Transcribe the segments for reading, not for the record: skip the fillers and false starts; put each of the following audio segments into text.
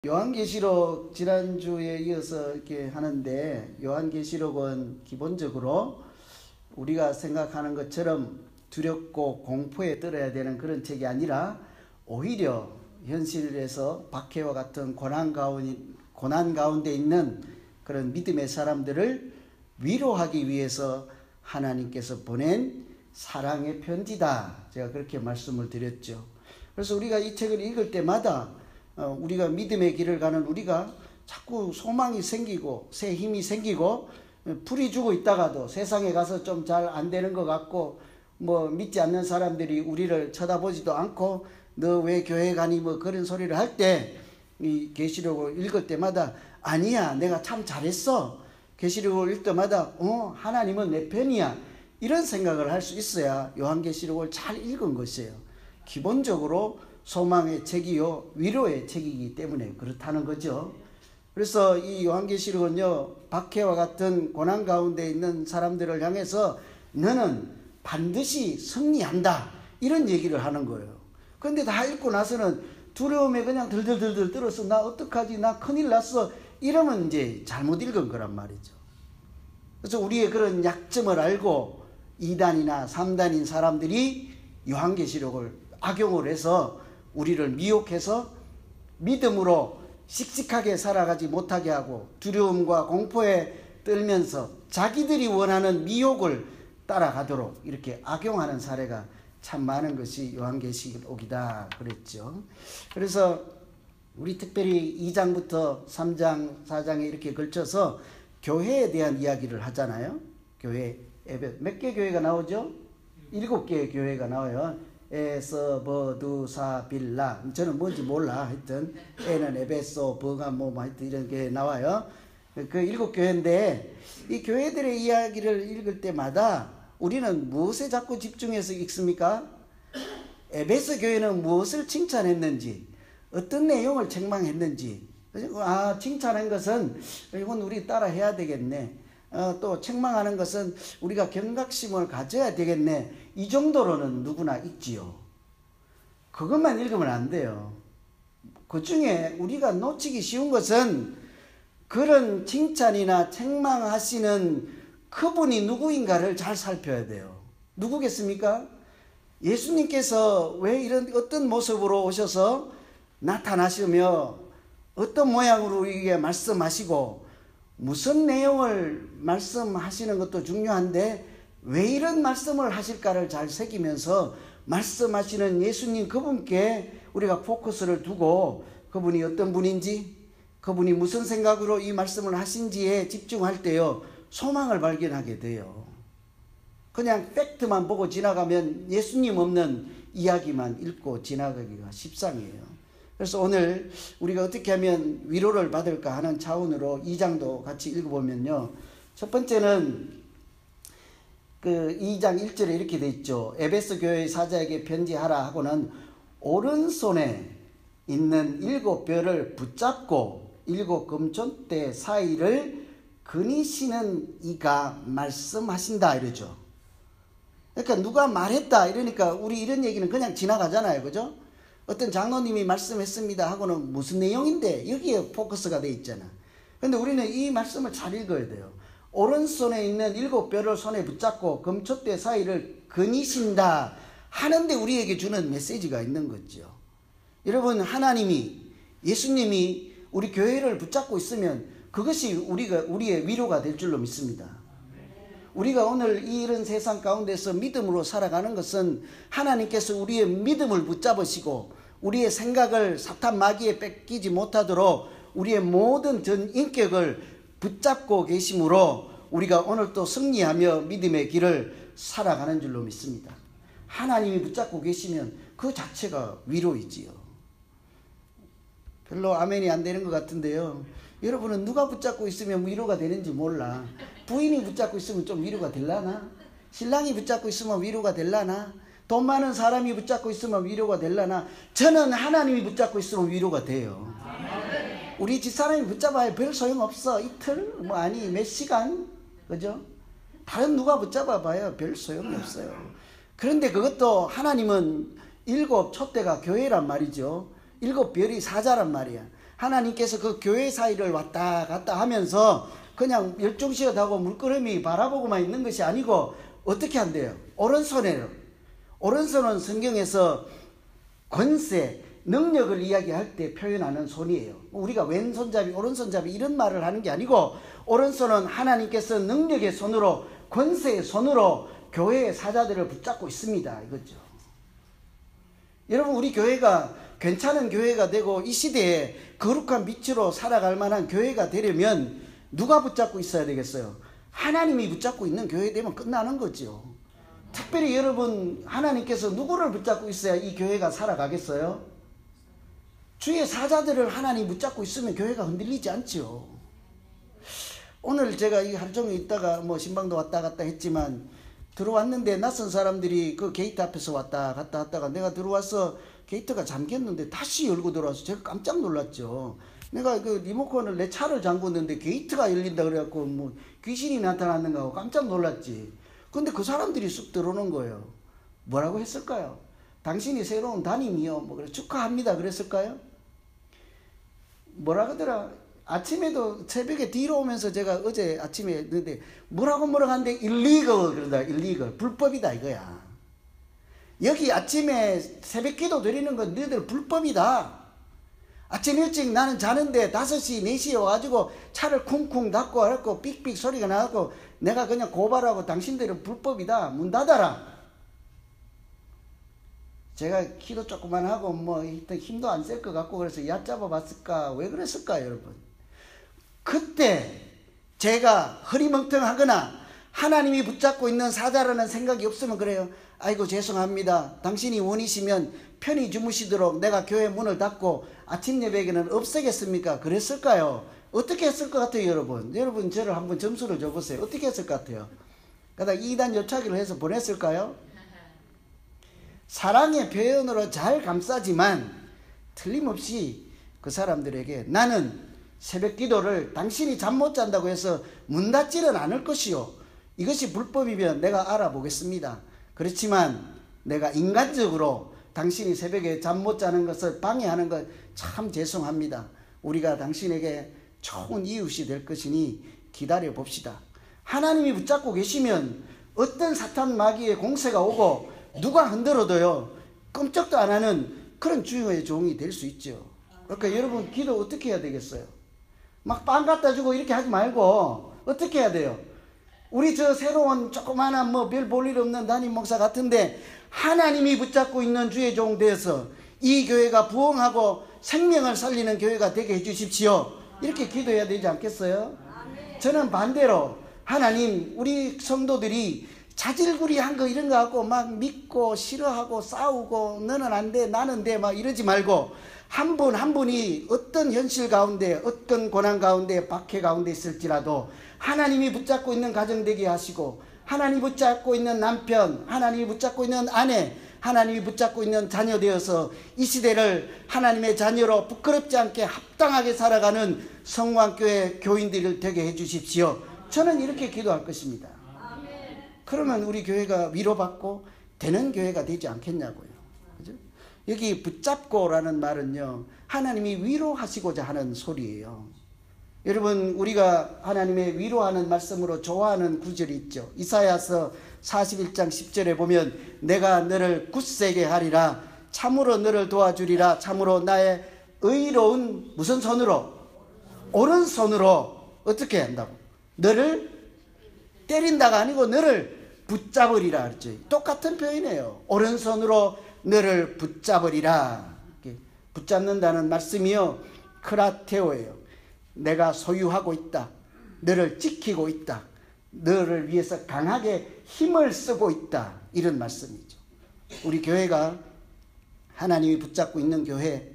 요한계시록 지난주에 이어서 이렇게 하는데, 요한계시록은 기본적으로 우리가 생각하는 것처럼 두렵고 공포에 떨어야 되는 그런 책이 아니라 오히려 현실에서 박해와 같은 고난 가운데 있는 그런 믿음의 사람들을 위로하기 위해서 하나님께서 보낸 사랑의 편지다. 제가 그렇게 말씀을 드렸죠. 그래서 우리가 이 책을 읽을 때마다 우리가 믿음의 길을 가는 우리가 자꾸 소망이 생기고 새 힘이 생기고 불이 주고 있다가도 세상에 가서 좀 잘 안 되는 것 같고 믿지 않는 사람들이 우리를 쳐다보지도 않고 너 왜 교회 가니 그런 소리를 할 때 이 계시록을 읽을 때마다 아니야, 내가 참 잘했어. 계시록을 읽을 때마다 하나님은 내 편이야. 이런 생각을 할 수 있어야 요한계시록을 잘 읽은 것이에요. 기본적으로 소망의 책이요 위로의 책이기 때문에 그렇다는 거죠. 그래서 이 요한계시록은요, 박해와 같은 고난 가운데 있는 사람들을 향해서 너는 반드시 승리한다, 이런 얘기를 하는 거예요. 그런데 다 읽고 나서는 두려움에 그냥 들들들들 떨어서 나 어떡하지, 나 큰일 났어, 이러면 이제 잘못 읽은 거란 말이죠. 그래서 우리의 그런 약점을 알고 2단이나 3단인 사람들이 요한계시록을 악용을 해서 우리를 미혹해서 믿음으로 씩씩하게 살아가지 못하게 하고 두려움과 공포에 떨면서 자기들이 원하는 미혹을 따라가도록 이렇게 악용하는 사례가 참 많은 것이 요한계시록이다 그랬죠. 그래서 우리 특별히 2장부터 3장, 4장에 이렇게 걸쳐서 교회에 대한 이야기를 하잖아요. 교회, 몇 개 교회가 나오죠? 7개의 교회가 나와요. 에서, 두, 사, 빌라. 저는 뭔지 몰라. 하여튼 에는 에베소, 버가 하여튼 이런 게 나와요. 그 7교회인데 이 교회들의 이야기를 읽을 때마다 우리는 무엇에 자꾸 집중해서 읽습니까? 에베소 교회는 무엇을 칭찬했는지, 어떤 내용을 책망했는지, 칭찬한 것은 이건 우리 따라 해야 되겠네. 또 책망하는 것은 우리가 경각심을 가져야 되겠네. 이 정도로는 누구나 읽지요. 그것만 읽으면 안 돼요. 그 중에 우리가 놓치기 쉬운 것은 그런 칭찬이나 책망하시는 그분이 누구인가를 잘 살펴야 돼요. 누구겠습니까? 예수님께서 왜 이런 어떤 모습으로 오셔서 나타나시며 어떤 모양으로 우리에게 말씀하시고 무슨 내용을 말씀하시는 것도 중요한데 왜 이런 말씀을 하실까를 잘 새기면서 말씀하시는 예수님 그분께 우리가 포커스를 두고 그분이 어떤 분인지, 그분이 무슨 생각으로 이 말씀을 하신지에 집중할 때요, 소망을 발견하게 돼요. 그냥 팩트만 보고 지나가면 예수님 없는 이야기만 읽고 지나가기가 십상이에요. 그래서 오늘 우리가 어떻게 하면 위로를 받을까 하는 차원으로 2장도 같이 읽어보면요, 첫 번째는 그 2장 1절에 이렇게 돼 있죠. 에베소 교회의 사자에게 편지하라 하고는 오른손에 있는 7뼈를 붙잡고 7 금촌대 사이를 거니시는 이가 말씀하신다, 이러죠. 그러니까 누가 말했다 이러니까 우리 이런 얘기는 그냥 지나가잖아요. 그죠? 어떤 장로님이 말씀했습니다 하고는 무슨 내용인데 여기에 포커스가 돼 있잖아. 근데 우리는 이 말씀을 잘 읽어야 돼요. 오른손에 있는 7뼈를 손에 붙잡고 금촛대 사이를 거니신다 하는데 우리에게 주는 메시지가 있는 거죠. 여러분, 하나님이, 예수님이 우리 교회를 붙잡고 있으면 그것이 우리의 위로가 될 줄로 믿습니다. 우리가 오늘 이런 세상 가운데서 믿음으로 살아가는 것은 하나님께서 우리의 믿음을 붙잡으시고 우리의 생각을 사탄 마귀에 뺏기지 못하도록 우리의 모든 전 인격을 붙잡고 계심으로 우리가 오늘 또 승리하며 믿음의 길을 살아가는 줄로 믿습니다. 하나님이 붙잡고 계시면 그 자체가 위로이지요. 별로 아멘이 안 되는 것 같은데요, 여러분은 누가 붙잡고 있으면 위로가 되는지 몰라. 부인이 붙잡고 있으면 좀 위로가 될라나? 신랑이 붙잡고 있으면 위로가 될라나? 돈 많은 사람이 붙잡고 있으면 위로가 될라나? 저는 하나님이 붙잡고 있으면 위로가 돼요. 우리 집사람이 붙잡아야 별 소용없어. 이틀? 몇 시간? 그죠? 다른 누가 붙잡아봐야 별 소용이 없어요. 그런데 그것도 하나님은 7 촛대가 교회란 말이죠. 7 별이 사자란 말이야. 하나님께서 그 교회 사이를 왔다 갔다 하면서 그냥 열중시하다고 물끄러미 바라보고만 있는 것이 아니고 어떻게 한대요? 오른손에요. 오른손은 성경에서 권세, 능력을 이야기할 때 표현하는 손이에요. 우리가 왼손잡이, 오른손잡이 이런 말을 하는 게 아니고 오른손은 하나님께서 능력의 손으로, 권세의 손으로 교회의 사자들을 붙잡고 있습니다. 이거죠. 여러분, 우리 교회가 괜찮은 교회가 되고 이 시대에 거룩한 빛으로 살아갈 만한 교회가 되려면 누가 붙잡고 있어야 되겠어요? 하나님이 붙잡고 있는 교회 되면 끝나는 거죠. 특별히 여러분, 하나님께서 누구를 붙잡고 있어야 이 교회가 살아가겠어요? 주의 사자들을 하나님 붙잡고 있으면 교회가 흔들리지 않죠. 오늘 제가 이 하루 종일 있다가 뭐 신방도 왔다 갔다 했지만 들어왔는데 낯선 사람들이 그 게이트 앞에서 왔다 갔다 하다가 내가 들어와서 게이트가 잠겼는데 다시 열고 들어와서 제가 깜짝 놀랐죠. 내가 그 리모컨을 내 차를 잠궜는데 게이트가 열린다 그래갖고 뭐 귀신이 나타났는가 하고 깜짝 놀랐지. 근데 그 사람들이 쑥 들어오는 거예요. 뭐라고 했을까요? 당신이 새로운 담임이요. 뭐 그래 축하합니다. 그랬을까요? 뭐라 그러더라? 아침에도 새벽에 뒤로 오면서 제가 어제 아침에 했는데 뭐라고 하는데 illegal 그러다. illegal. 불법이다 이거야. 여기 아침에 새벽 기도 드리는 건 너희들 불법이다. 아침 일찍 나는 자는데 5시, 4시에 와가지고 차를 쿵쿵 닫고 하고 삑삑 소리가 나고 내가 그냥 고발하고 당신들은 불법이다. 문 닫아라. 제가 기도 조금만 하고 뭐 힘도 안 셀 것 같고 그래서 얕잡아 봤을까? 왜 그랬을까 여러분? 그때 제가 흐리멍텅하거나 하나님이 붙잡고 있는 사자라는 생각이 없으면 그래요. 아이고 죄송합니다. 당신이 원이시면 편히 주무시도록 내가 교회 문을 닫고 아침 예배에는 없애겠습니까? 그랬을까요? 어떻게 했을 것 같아요 여러분? 여러분 저를 한번 점수를 줘보세요. 어떻게 했을 것 같아요? 그러다 2단 요차기를 해서 보냈을까요? 사랑의 표현으로 잘 감싸지만 틀림없이 그 사람들에게 나는 새벽 기도를 당신이 잠 못 잔다고 해서 문 닫지는 않을 것이요. 이것이 불법이면 내가 알아보겠습니다. 그렇지만 내가 인간적으로 당신이 새벽에 잠 못 자는 것을 방해하는 것 참 죄송합니다. 우리가 당신에게 좋은 이웃이 될 것이니 기다려 봅시다. 하나님이 붙잡고 계시면 어떤 사탄 마귀의 공세가 오고 누가 흔들어도요 끔찍도 안 하는 그런 주의 종이 될 수 있죠. 그러니까 여러분 기도 어떻게 해야 되겠어요? 막 빵 갖다 주고 이렇게 하지 말고 어떻게 해야 돼요? 우리 저 새로운 조그마한 뭐 별 볼 일 없는 담임 목사 같은데 하나님이 붙잡고 있는 주의 종 되어서 이 교회가 부흥하고 생명을 살리는 교회가 되게 해주십시오. 이렇게 기도해야 되지 않겠어요? 저는 반대로 하나님 우리 성도들이 자질구리한 거 이런 거 갖고 막 믿고 싫어하고 싸우고 너는 안 돼 나는 돼 막 이러지 말고 한 분 한 분이 어떤 현실 가운데 어떤 고난 가운데 박해 가운데 있을지라도 하나님이 붙잡고 있는 가정 되게 하시고 하나님이 붙잡고 있는 남편 하나님이 붙잡고 있는 아내 하나님이 붙잡고 있는 자녀 되어서 이 시대를 하나님의 자녀로 부끄럽지 않게 합당하게 살아가는 성광교회 교인들을 되게 해주십시오. 저는 이렇게 기도할 것입니다. 그러면 우리 교회가 위로받고 되는 교회가 되지 않겠냐고요. 그죠? 여기 붙잡고라는 말은요, 하나님이 위로하시고자 하는 소리예요. 여러분, 우리가 하나님의 위로하는 말씀으로 좋아하는 구절이 있죠. 이사야서 41장 10절에 보면 내가 너를 굳세게 하리라. 참으로 너를 도와주리라. 참으로 나의 의로운 무슨 손으로? 오른손으로 어떻게 한다고? 너를 때린다가 아니고 너를 붙잡으리라 그랬죠. 똑같은 표현이에요. 오른손으로 너를 붙잡으리라. 붙잡는다는 말씀이요, 크라테오예요. 내가 소유하고 있다. 너를 지키고 있다. 너를 위해서 강하게 힘을 쓰고 있다. 이런 말씀이죠. 우리 교회가 하나님이 붙잡고 있는 교회,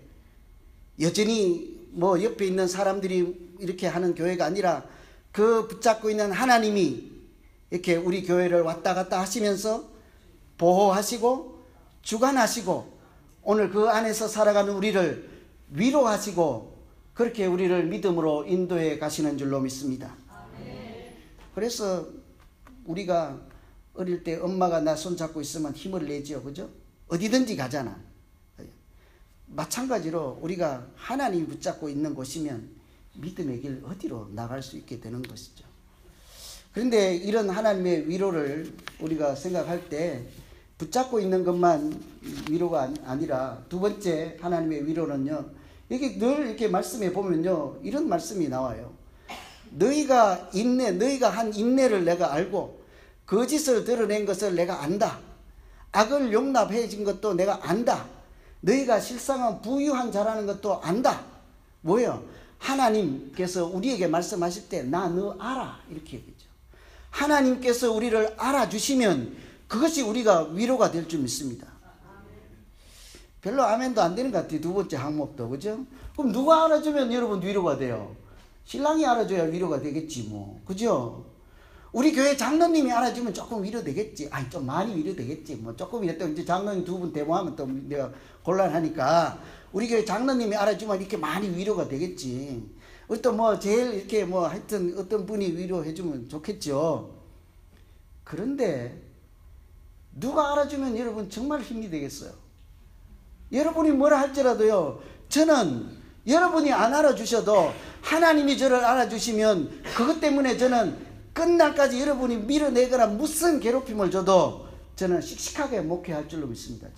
여전히 뭐 옆에 있는 사람들이 이렇게 하는 교회가 아니라 그 붙잡고 있는 하나님이 이렇게 우리 교회를 왔다 갔다 하시면서 보호하시고 주관하시고 오늘 그 안에서 살아가는 우리를 위로하시고 그렇게 우리를 믿음으로 인도해 가시는 줄로 믿습니다. 그래서 우리가 어릴 때 엄마가 나 손잡고 있으면 힘을 내죠. 그죠? 어디든지 가잖아. 마찬가지로 우리가 하나님이 붙잡고 있는 곳이면 믿음의 길 어디로 나갈 수 있게 되는 것이죠. 그런데 이런 하나님의 위로를 우리가 생각할 때 붙잡고 있는 것만 위로가 아니라 두 번째 하나님의 위로는요, 여기 늘 이렇게 말씀해 보면요, 이런 말씀이 나와요. 너희가 한 인내를 내가 알고 거짓을 드러낸 것을 내가 안다. 악을 용납해 준 것도 내가 안다. 너희가 실상은 부유한 자라는 것도 안다. 뭐예요? 하나님께서 우리에게 말씀하실 때 나 너 알아 이렇게 얘기죠. 하나님께서 우리를 알아주시면 그것이 우리가 위로가 될 줄 믿습니다. 별로 아멘도 안 되는 것 같아요. 두 번째 항목도. 그죠? 그럼 누가 알아주면 여러분 위로가 돼요? 신랑이 알아줘야 위로가 되겠지 뭐. 그죠? 우리 교회 장로님이 알아주면 조금 위로되겠지. 아니 좀 많이 위로되겠지. 뭐 조금이라도 이제 장로님 두 분 대모하면 또 내가 곤란하니까 우리 교회 장로님이 알아주면 이렇게 많이 위로가 되겠지. 우리 또 뭐 제일 이렇게 뭐 하여튼 어떤 분이 위로해주면 좋겠죠. 그런데 누가 알아주면 여러분 정말 힘이 되겠어요. 여러분이 뭐라 할지라도요, 저는 여러분이 안 알아주셔도 하나님이 저를 알아주시면 그것 때문에 저는 끝날까지 여러분이 밀어내거나 무슨 괴롭힘을 줘도 저는 씩씩하게 목회할 줄로 믿습니다.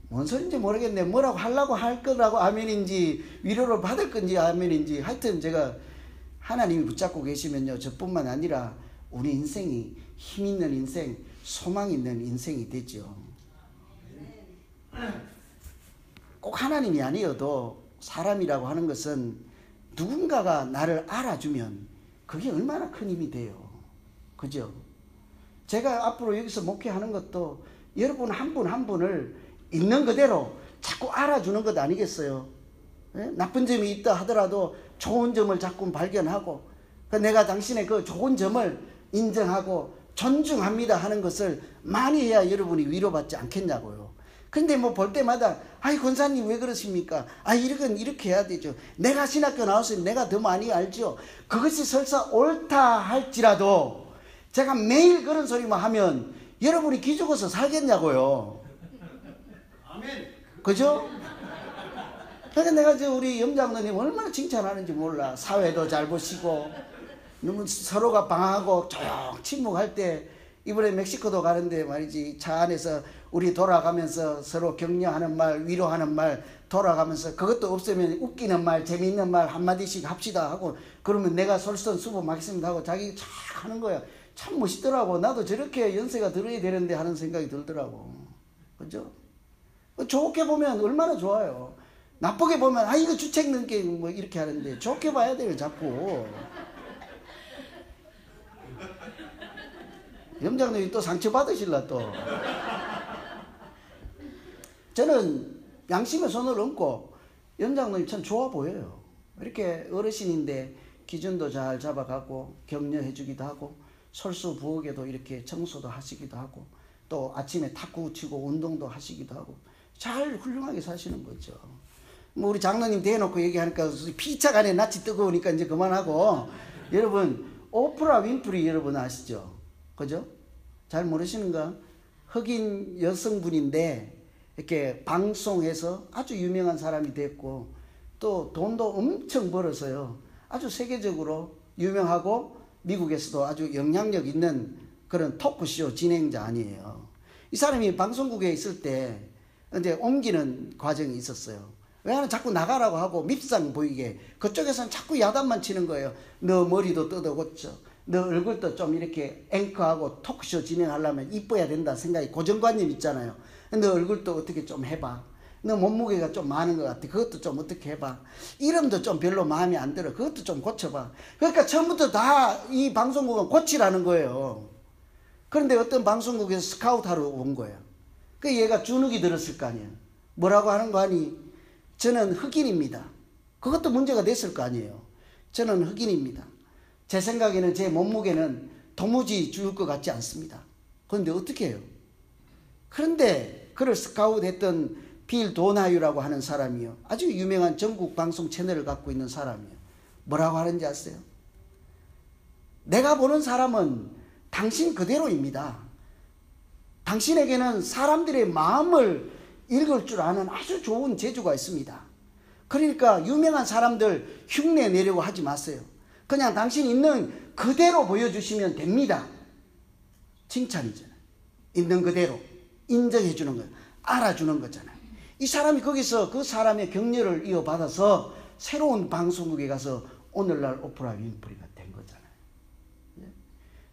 뭔 소리인지 모르겠네. 뭐라고 하려고 할 거라고 아멘인지 위로를 받을 건지 아멘인지, 하여튼 제가 하나님이 붙잡고 계시면요, 저뿐만 아니라 우리 인생이 힘 있는 인생, 소망 있는 인생이 되죠. 꼭 하나님이 아니어도 사람이라고 하는 것은 누군가가 나를 알아주면 그게 얼마나 큰 힘이 돼요. 그죠? 제가 앞으로 여기서 목회하는 것도 여러분 한 분 한 분을 있는 그대로 자꾸 알아주는 것 아니겠어요? 예? 나쁜 점이 있다 하더라도 좋은 점을 자꾸 발견하고, 내가 당신의 그 좋은 점을 인정하고 존중합니다 하는 것을 많이 해야 여러분이 위로받지 않겠냐고요. 근데 뭐 볼 때마다 아이 권사님 왜 그러십니까? 아 이건 이렇게 해야 되죠. 내가 신학교 나왔으니 내가 더 많이 알죠. 그것이 설사 옳다 할지라도 제가 매일 그런 소리만 하면 여러분이 기죽어서 살겠냐고요. 아멘. 그죠? 그러니까 내가 우리 염장로님 얼마나 칭찬하는지 몰라. 사회도 잘 보시고 너무 서로가 방하고 조용 침묵할 때, 이번에 멕시코도 가는데 말이지, 차 안에서 우리 돌아가면서 서로 격려하는 말, 위로하는 말 돌아가면서 그것도 없으면 웃기는 말, 재미있는 말 한마디씩 합시다 하고, 그러면 내가 솔선수범하겠습니다 하고 자기 쫙 하는 거야. 참 멋있더라고. 나도 저렇게 연세가 들어야 되는데 하는 생각이 들더라고. 그죠? 좋게 보면 얼마나 좋아요. 나쁘게 보면 아 이거 주책 넘게 뭐 이렇게 하는데, 좋게 봐야 돼요 자꾸. 염장님이 또 상처 받으실라 또. 저는 양심의 손을 얹고 염장님이 참 좋아 보여요. 이렇게 어르신인데 기준도 잘 잡아가고 격려해 주기도 하고 솔수부엌에도 이렇게 청소도 하시기도 하고 또 아침에 탁구 치고 운동도 하시기도 하고 잘 훌륭하게 사시는 거죠. 뭐 우리 장로님 대놓고 얘기하니까 피착 안에 낯이 뜨거우니까 이제 그만하고, 여러분 오프라 윈프리 여러분 아시죠? 그죠? 잘 모르시는가? 흑인 여성분인데 이렇게 방송에서 아주 유명한 사람이 됐고 또 돈도 엄청 벌어서요 아주 세계적으로 유명하고 미국에서도 아주 영향력 있는 그런 토크쇼 진행자 아니에요. 이 사람이 방송국에 있을 때 이제 옮기는 과정이 있었어요. 왜냐하면 자꾸 나가라고 하고 밉상 보이게 그쪽에서는 자꾸 야단만 치는 거예요. 너 머리도 뜯어 고쳐, 너 얼굴도 좀 이렇게 앵커하고 토크쇼 진행하려면 이뻐야 된다 생각이 고정관념 있잖아요. 너 얼굴도 어떻게 좀 해봐. 너 몸무게가 좀 많은 것 같아. 그것도 좀 어떻게 해봐. 이름도 좀 별로 마음에 안 들어. 그것도 좀 고쳐봐. 그러니까 처음부터 다 이 방송국은 고치라는 거예요. 그런데 어떤 방송국에서 스카우트하러 온 거예요. 그 얘가 주눅이 들었을 거 아니에요. 뭐라고 하는 거 아니? 저는 흑인입니다. 그것도 문제가 됐을 거 아니에요. 저는 흑인입니다. 제 생각에는 제 몸무게는 도무지 죽을 것 같지 않습니다. 그런데 어떻게 해요? 그런데 그를 스카우트했던 빌 도나유라고 하는 사람이요, 아주 유명한 전국 방송 채널을 갖고 있는 사람이요, 뭐라고 하는지 아세요? 내가 보는 사람은 당신 그대로입니다. 당신에게는 사람들의 마음을 읽을 줄 아는 아주 좋은 재주가 있습니다. 그러니까 유명한 사람들 흉내 내려고 하지 마세요. 그냥 당신 있는 그대로 보여주시면 됩니다. 칭찬이잖아요. 있는 그대로 인정해 주는 거예요. 알아주는 거잖아요. 이 사람이 거기서 그 사람의 격려를 이어받아서 새로운 방송국에 가서 오늘날 오프라 윈프리가 된 거잖아요.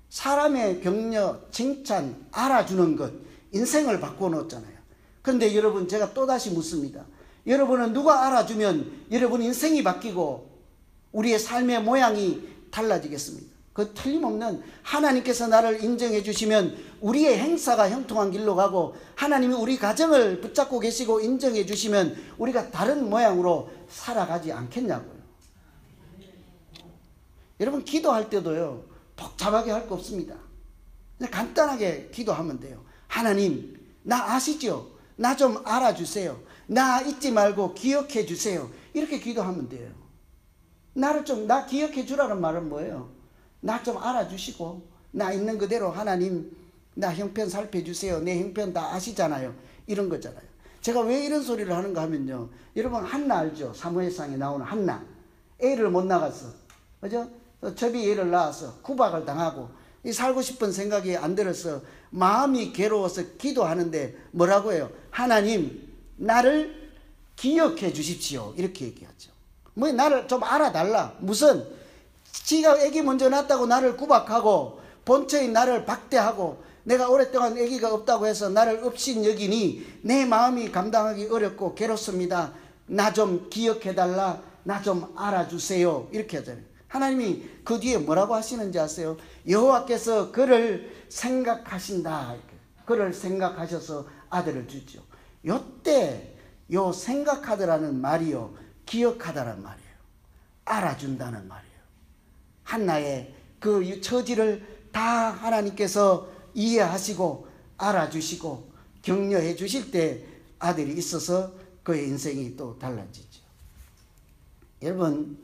사람의 격려, 칭찬, 알아주는 것, 인생을 바꿔놓잖아요. 그런데 여러분, 제가 또다시 묻습니다. 여러분은 누가 알아주면 여러분 인생이 바뀌고 우리의 삶의 모양이 달라지겠습니까? 그 틀림없는 하나님께서 나를 인정해 주시면 우리의 행사가 형통한 길로 가고, 하나님이 우리 가정을 붙잡고 계시고 인정해 주시면 우리가 다른 모양으로 살아가지 않겠냐고요. 여러분, 기도할 때도요, 복잡하게 할 거 없습니다. 그냥 간단하게 기도하면 돼요. 하나님, 나 아시죠? 나 좀 알아주세요. 나 잊지 말고 기억해 주세요. 이렇게 기도하면 돼요. 나 기억해 주라는 말은 뭐예요? 나 좀 알아주시고, 나 있는 그대로 하나님, 나 형편 살펴주세요. 내 형편 다 아시잖아요. 이런 거잖아요. 제가 왜 이런 소리를 하는가 하면요, 여러분 한나 알죠? 사무엘상에 나오는 한나. 애를 못 낳았어. 그죠? 접이 애를 낳아서 구박을 당하고 이 살고 싶은 생각이 안 들어서 마음이 괴로워서 기도하는데 뭐라고 해요? 하나님, 나를 기억해 주십시오. 이렇게 얘기하죠. 뭐 나를 좀 알아달라. 무슨 지가 아기 먼저 낳았다고 나를 구박하고 본처인 나를 박대하고 내가 오랫동안 아기가 없다고 해서 나를 업신 여기니 내 마음이 감당하기 어렵고 괴롭습니다. 나 좀 기억해달라. 나 좀 알아주세요. 이렇게 하잖아요. 하나님이 그 뒤에 뭐라고 하시는지 아세요? 여호와께서 그를 생각하신다. 그를 생각하셔서 아들을 주죠. 요때 요 생각하더라는 말이요, 기억하다란 말이에요. 알아준다는 말이에요. 한나의 그 처지를 다 하나님께서 이해하시고 알아주시고 격려해 주실 때 아들이 있어서 그의 인생이 또 달라지죠. 여러분,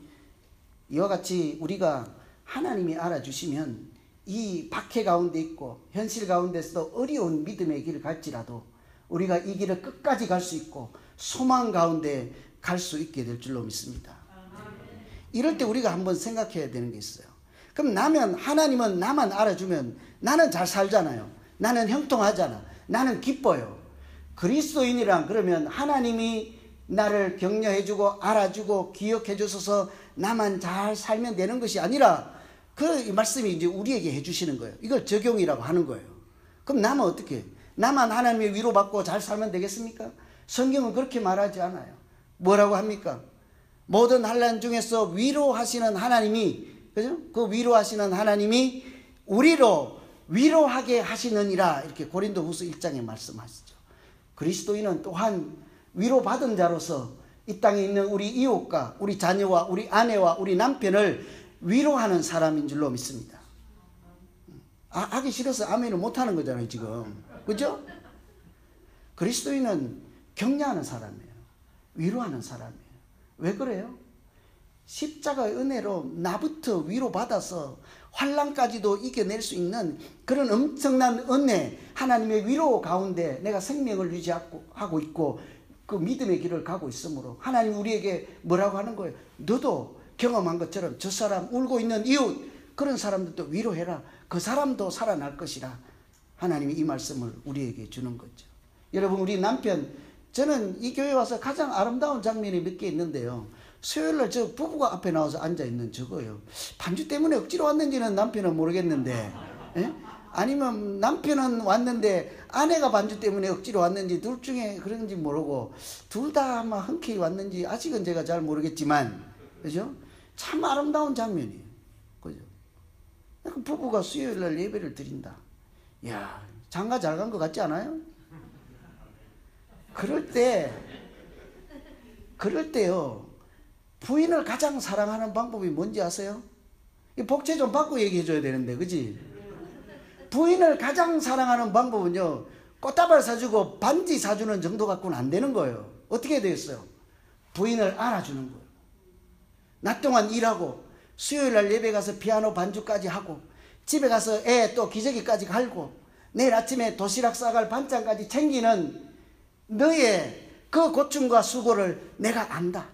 이와 같이 우리가 하나님이 알아주시면 이 박해 가운데 있고 현실 가운데서도 어려운 믿음의 길을 갈지라도 우리가 이 길을 끝까지 갈 수 있고 소망 가운데 갈 수 있게 될 줄로 믿습니다. 이럴 때 우리가 한번 생각해야 되는 게 있어요. 그럼 하나님은 나만 알아주면 나는 잘 살잖아요. 나는 형통하잖아. 나는 기뻐요. 그리스도인이란 그러면 하나님이 나를 격려해주고 알아주고 기억해주셔서 나만 잘 살면 되는 것이 아니라 그 말씀이 이제 우리에게 해주시는 거예요. 이걸 적용이라고 하는 거예요. 그럼 나만 어떻게 해요? 나만 하나님의 위로받고 잘 살면 되겠습니까? 성경은 그렇게 말하지 않아요. 뭐라고 합니까? 모든 환난 중에서 위로하시는 하나님이, 그죠? 그 위로하시는 하나님이 우리로 위로하게 하시느니라. 이렇게 고린도후서 1장에 말씀하시죠. 그리스도인은 또한 위로받은 자로서 이 땅에 있는 우리 이웃과 우리 자녀와 우리 아내와 우리 남편을 위로하는 사람인 줄로 믿습니다. 하기 싫어서 아멘을 못하는 거잖아요 지금. 그죠? 그리스도인은 격려하는 사람이에요. 위로하는 사람이에요. 왜 그래요? 십자가의 은혜로 나부터 위로받아서 환난까지도 이겨낼 수 있는 그런 엄청난 은혜, 하나님의 위로 가운데 내가 생명을 유지하고 있고 그 믿음의 길을 가고 있으므로 하나님이 우리에게 뭐라고 하는 거예요? 너도 경험한 것처럼 저 사람 울고 있는 이웃, 그런 사람들도 위로해라. 그 사람도 살아날 것이라. 하나님이 이 말씀을 우리에게 주는 거죠. 여러분, 우리 남편, 저는 이 교회 와서 가장 아름다운 장면이 몇 개 있는데요. 수요일날 저 부부가 앞에 나와서 앉아있는 저거요. 반주 때문에 억지로 왔는지는 남편은 모르겠는데, 예? 아니면 남편은 왔는데 아내가 반주 때문에 억지로 왔는지 둘 중에 그런지 모르고 둘 다 아마 흔쾌히 왔는지 아직은 제가 잘 모르겠지만, 그죠? 참 아름다운 장면이에요. 그죠? 부부가 수요일날 예배를 드린다. 이야, 장가 잘 간 것 같지 않아요? 그럴 때요, 부인을 가장 사랑하는 방법이 뭔지 아세요? 복채 좀 받고 얘기해 줘야 되는데, 그지? 부인을 가장 사랑하는 방법은요, 꽃다발 사주고 반지 사주는 정도 갖고는 안 되는 거예요. 어떻게 되겠어요? 부인을 알아주는 거예요. 낮 동안 일하고 수요일날 예배 가서 피아노 반주까지 하고 집에 가서 애 또 기저귀까지 갈고 내일 아침에 도시락 싸갈 반찬까지 챙기는 너의 그 고충과 수고를 내가 안다.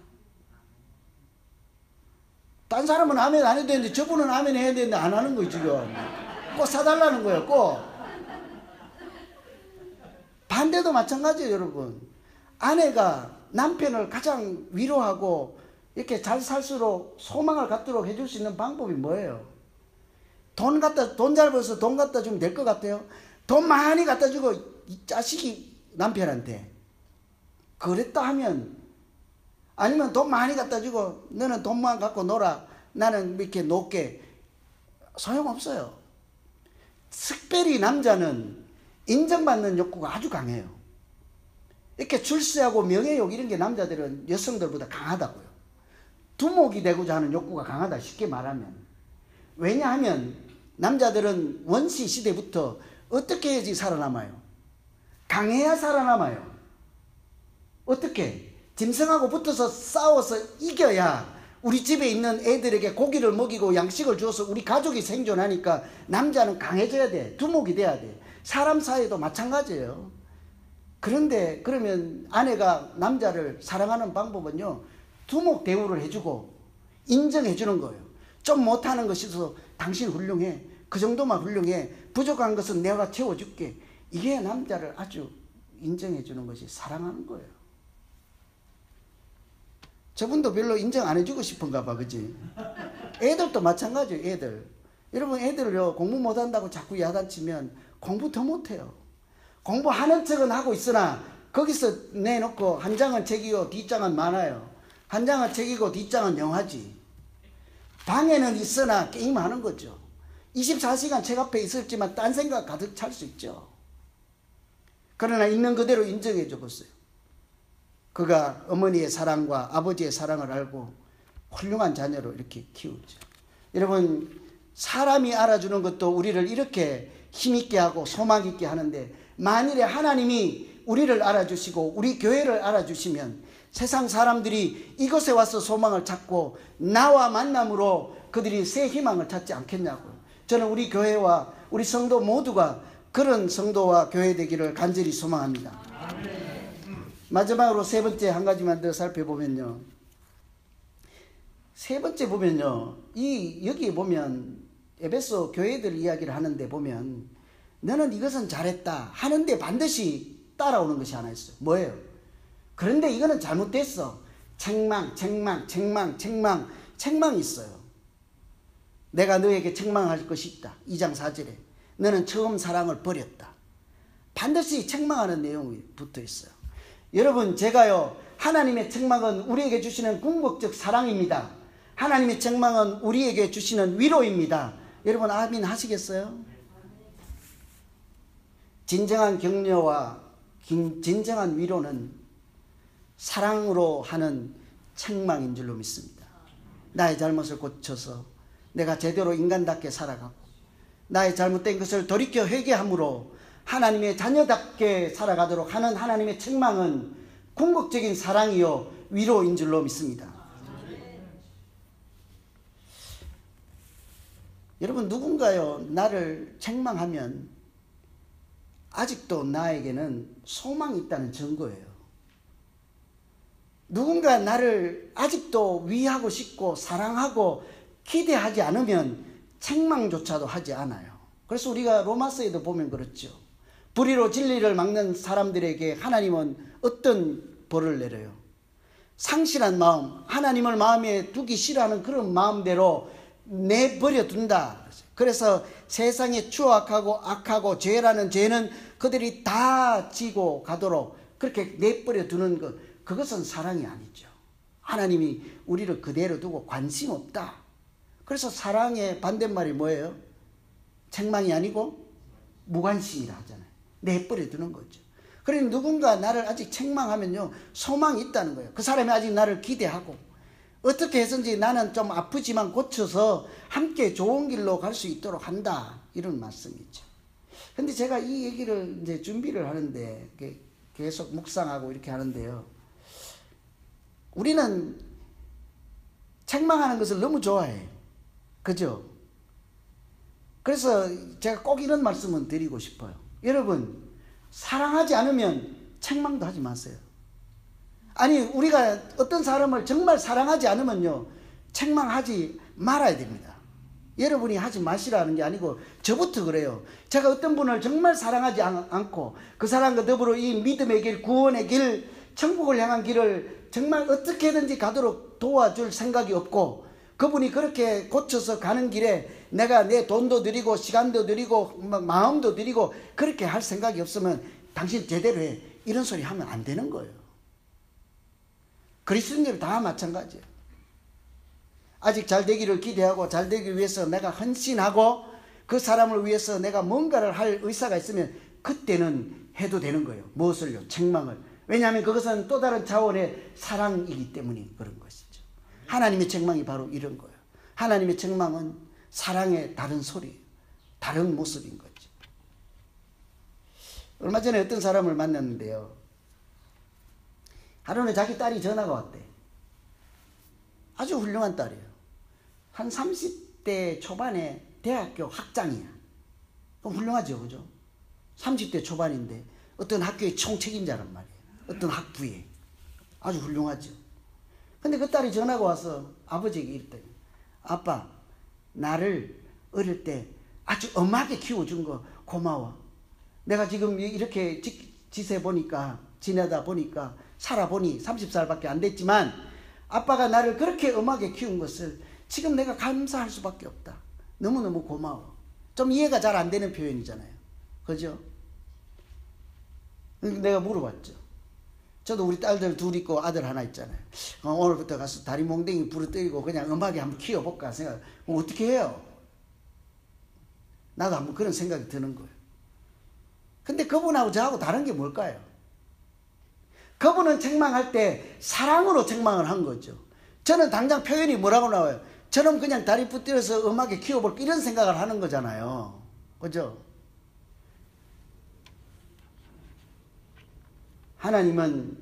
딴 사람은 아멘 안 해도 되는데 저분은 아멘 해야 되는데 안 하는 거예요. 지금 꼭 사달라는 거예요. 꼭. 반대도 마찬가지예요. 여러분, 아내가 남편을 가장 위로하고 이렇게 잘 살수록 소망을 갖도록 해줄 수 있는 방법이 뭐예요? 돈 잘 벌어서 돈 갖다 주면 될 것 같아요? 돈 많이 갖다 주고 이 자식이 남편한테 그랬다 하면, 아니면 돈 많이 갖다 주고 너는 돈만 갖고 놀아, 나는 이렇게 놀게, 소용없어요. 특별히 남자는 인정받는 욕구가 아주 강해요. 이렇게 출세하고 명예욕 이런 게 남자들은 여성들보다 강하다고요. 두목이 되고자 하는 욕구가 강하다, 쉽게 말하면. 왜냐하면 남자들은 원시 시대부터 어떻게 해야지 살아남아요? 강해야 살아남아요. 어떻게? 짐승하고 붙어서 싸워서 이겨야 우리 집에 있는 애들에게 고기를 먹이고 양식을 주어서 우리 가족이 생존하니까 남자는 강해져야 돼. 두목이 돼야 돼. 사람 사이도 마찬가지예요. 그런데 그러면 아내가 남자를 사랑하는 방법은요, 두목 대우를 해주고 인정해 주는 거예요. 좀 못하는 것이 있어서 당신 훌륭해, 그 정도만 훌륭해, 부족한 것은 내가 채워줄게. 이게 남자를 아주 인정해 주는 것이 사랑하는 거예요. 저분도 별로 인정 안 해주고 싶은가 봐, 그지? 애들도 마찬가지예요. 애들, 여러분, 애들을요 공부 못한다고 자꾸 야단치면 공부 더 못해요. 공부하는 척은 하고 있으나 거기서 내놓고 한 장은 책이고 뒷장은 많아요. 한 장은 책이고 뒷장은 영화지. 방에는 있으나 게임하는 거죠. 24시간 책 앞에 있었지만 딴 생각 가득 찰 수 있죠. 그러나 있는 그대로 인정해 줘 보세요. 그가 어머니의 사랑과 아버지의 사랑을 알고 훌륭한 자녀로 이렇게 키우죠. 여러분, 사람이 알아주는 것도 우리를 이렇게 힘있게 하고 소망 있게 하는데, 만일에 하나님이 우리를 알아주시고 우리 교회를 알아주시면 세상 사람들이 이곳에 와서 소망을 찾고 나와 만남으로 그들이 새 희망을 찾지 않겠냐고요. 저는 우리 교회와 우리 성도 모두가 그런 성도와 교회 되기를 간절히 소망합니다. 마지막으로 세 번째 한 가지만 더 살펴보면요, 세 번째 보면요, 여기 보면 에베소 교회들 이야기를 하는데 보면 너는 이것은 잘했다 하는데 반드시 따라오는 것이 하나 있어요. 뭐예요? 그런데 이거는 잘못됐어. 책망이 있어요. 내가 너에게 책망할 것이 있다. 2장 4절에 너는 처음 사랑을 버렸다. 반드시 책망하는 내용이 붙어 있어요. 여러분, 제가요, 하나님의 책망은 우리에게 주시는 궁극적 사랑입니다. 하나님의 책망은 우리에게 주시는 위로입니다. 여러분, 아멘 하시겠어요? 진정한 격려와 진정한 위로는 사랑으로 하는 책망인 줄로 믿습니다. 나의 잘못을 고쳐서 내가 제대로 인간답게 살아가고 나의 잘못된 것을 돌이켜 회개함으로 하나님의 자녀답게 살아가도록 하는 하나님의 책망은 궁극적인 사랑이요 위로인 줄로 믿습니다. 여러분, 누군가요 나를 책망하면 아직도 나에게는 소망이 있다는 증거예요. 누군가 나를 아직도 위하고 싶고 사랑하고 기대하지 않으면 책망조차도 하지 않아요. 그래서 우리가 로마서에도 보면 그렇죠. 불의로 진리를 막는 사람들에게 하나님은 어떤 벌을 내려요? 상실한 마음, 하나님을 마음에 두기 싫어하는 그런 마음대로 내버려 둔다. 그래서 세상에 추악하고 악하고 죄라는 죄는 그들이 다 지고 가도록 그렇게 내버려 두는 것, 그것은 사랑이 아니죠. 하나님이 우리를 그대로 두고 관심 없다. 그래서 사랑의 반대말이 뭐예요? 책망이 아니고 무관심이라 하잖아요. 내버려 두는 거죠. 그러니 누군가 나를 아직 책망하면요, 소망이 있다는 거예요. 그 사람이 아직 나를 기대하고 어떻게 해서든지 나는 좀 아프지만 고쳐서 함께 좋은 길로 갈 수 있도록 한다, 이런 말씀이죠. 근데 제가 이 얘기를 이제 준비를 하는데 계속 묵상하고 이렇게 하는데요, 우리는 책망하는 것을 너무 좋아해. 그죠? 그래서 제가 꼭 이런 말씀은 드리고 싶어요. 여러분, 사랑하지 않으면 책망도 하지 마세요. 아니, 우리가 어떤 사람을 정말 사랑하지 않으면요, 책망하지 말아야 됩니다. 여러분이 하지 마시라는 게 아니고 저부터 그래요. 제가 어떤 분을 정말 사랑하지 않고 그 사람과 더불어 이 믿음의 길, 구원의 길, 천국을 향한 길을 정말 어떻게든지 가도록 도와줄 생각이 없고, 그분이 그렇게 고쳐서 가는 길에 내가 내 돈도 드리고 시간도 드리고 마음도 드리고 그렇게 할 생각이 없으면 당신 제대로 해, 이런 소리 하면 안 되는 거예요. 그리스도인들 다 마찬가지예요. 아직 잘 되기를 기대하고 잘 되기 위해서 내가 헌신하고 그 사람을 위해서 내가 뭔가를 할 의사가 있으면 그때는 해도 되는 거예요. 무엇을요? 책망을. 왜냐하면 그것은 또 다른 차원의 사랑이기 때문에 그런 것이죠. 하나님의 책망이 바로 이런 거예요. 하나님의 책망은 사랑의 다른 소리, 다른 모습인 거죠. 얼마 전에 어떤 사람을 만났는데요, 하루는 자기 딸이 전화가 왔대. 아주 훌륭한 딸이에요. 한 30대 초반에 대학교 학장이야. 훌륭하죠, 그죠? 30대 초반인데 어떤 학교의 총책임자란 말이에요. 어떤 학부에. 아주 훌륭하죠. 근데 그 딸이 전화가 와서 아버지에게 이랬더니, 아빠, 나를 어릴 때 아주 엄하게 키워준 거 고마워. 내가 지금 이렇게 지세 보니까, 지내다 보니까, 살아보니 30살밖에 안 됐지만 아빠가 나를 그렇게 엄하게 키운 것을 지금 내가 감사할 수밖에 없다. 너무너무 고마워. 좀 이해가 잘 안 되는 표현이잖아요. 그죠? 내가 물어봤죠. 저도 우리 딸들 둘 있고 아들 하나 있잖아요. 오늘부터 가서 다리 몽댕이 부러뜨리고 그냥 엄하게 한번 키워볼까 생각. 어떻게 해요? 나도 한번 그런 생각이 드는 거예요. 근데 그분하고 저하고 다른 게 뭘까요? 그분은 책망할 때 사랑으로 책망을 한 거죠. 저는 당장 표현이 뭐라고 나와요? 저는 그냥 다리 붙들어서 엄하게 키워볼까 이런 생각을 하는 거잖아요. 그죠? 하나님은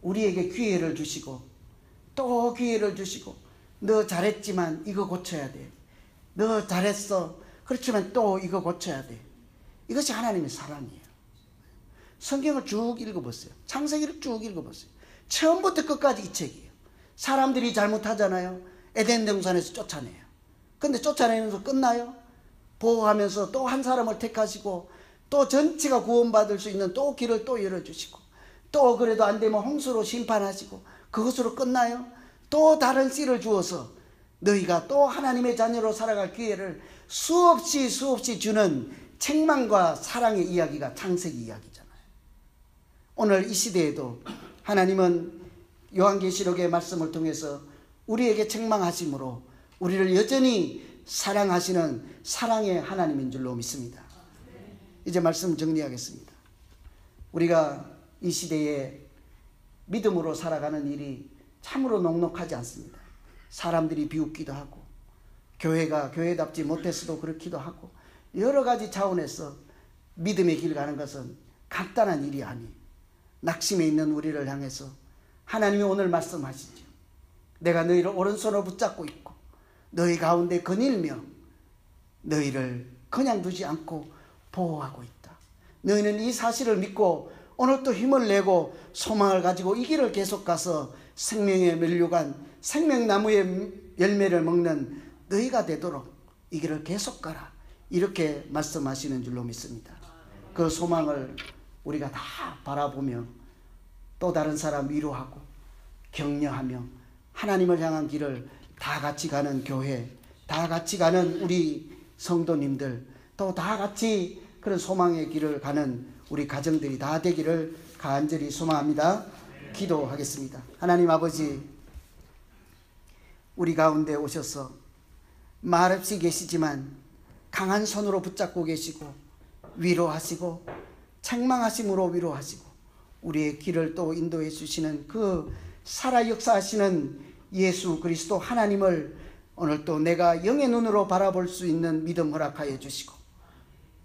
우리에게 기회를 주시고 또 기회를 주시고, 너 잘했지만 이거 고쳐야 돼. 너 잘했어. 그렇지만 또 이거 고쳐야 돼. 이것이 하나님의 사랑이에요. 성경을 쭉 읽어보세요. 창세기를 쭉 읽어보세요. 처음부터 끝까지 이 책이에요. 사람들이 잘못하잖아요. 에덴 동산에서 쫓아내요. 근데 쫓아내면서 끝나요? 보호하면서 또 한 사람을 택하시고 또 전체가 구원받을 수 있는 또 길을 또 열어주시고, 또 그래도 안 되면 홍수로 심판하시고 그것으로 끝나요? 또 다른 씨를 주어서 너희가 또 하나님의 자녀로 살아갈 기회를 수없이 주는 책망과 사랑의 이야기가 창세기 이야기잖아요. 오늘 이 시대에도 하나님은 요한계시록의 말씀을 통해서 우리에게 책망하심으로 우리를 여전히 사랑하시는 사랑의 하나님인 줄로 믿습니다. 이제 말씀 정리하겠습니다. 우리가 이 시대에 믿음으로 살아가는 일이 참으로 녹록하지 않습니다. 사람들이 비웃기도 하고, 교회가 교회답지 못했어도 그렇기도 하고, 여러 가지 차원에서 믿음의 길 가는 것은 간단한 일이 아니에요. 낙심에 있는 우리를 향해서 하나님이 오늘 말씀하시죠. 내가 너희를 오른손으로 붙잡고 있고 너희 가운데 거닐며 너희를 그냥 두지 않고 보호하고 있다. 너희는 이 사실을 믿고 오늘 또 힘을 내고 소망을 가지고 이 길을 계속 가서 생명의 면류관, 생명나무의 열매를 먹는 너희가 되도록 이 길을 계속 가라. 이렇게 말씀하시는 줄로 믿습니다. 그 소망을 우리가 다 바라보며 또 다른 사람 위로하고 격려하며 하나님을 향한 길을 다 같이 가는 교회, 다 같이 가는 우리 성도님들, 또 다 같이 그런 소망의 길을 가는 우리 가정들이 다 되기를 간절히 소망합니다. 기도하겠습니다. 하나님 아버지, 우리 가운데 오셔서 말없이 계시지만 강한 손으로 붙잡고 계시고 위로하시고 책망하심으로 위로하시고 우리의 길을 또 인도해 주시는 그 살아 역사하시는 예수 그리스도 하나님을 오늘 또 내가 영의 눈으로 바라볼 수 있는 믿음 허락하여 주시고,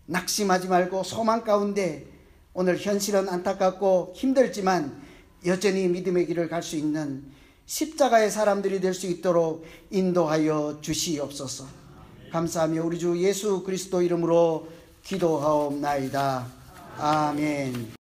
낙심하지 말고 소망 가운데 오늘 현실은 안타깝고 힘들지만 여전히 믿음의 길을 갈 수 있는 십자가의 사람들이 될 수 있도록 인도하여 주시옵소서. 감사하며 우리 주 예수 그리스도 이름으로 기도하옵나이다. 아멘.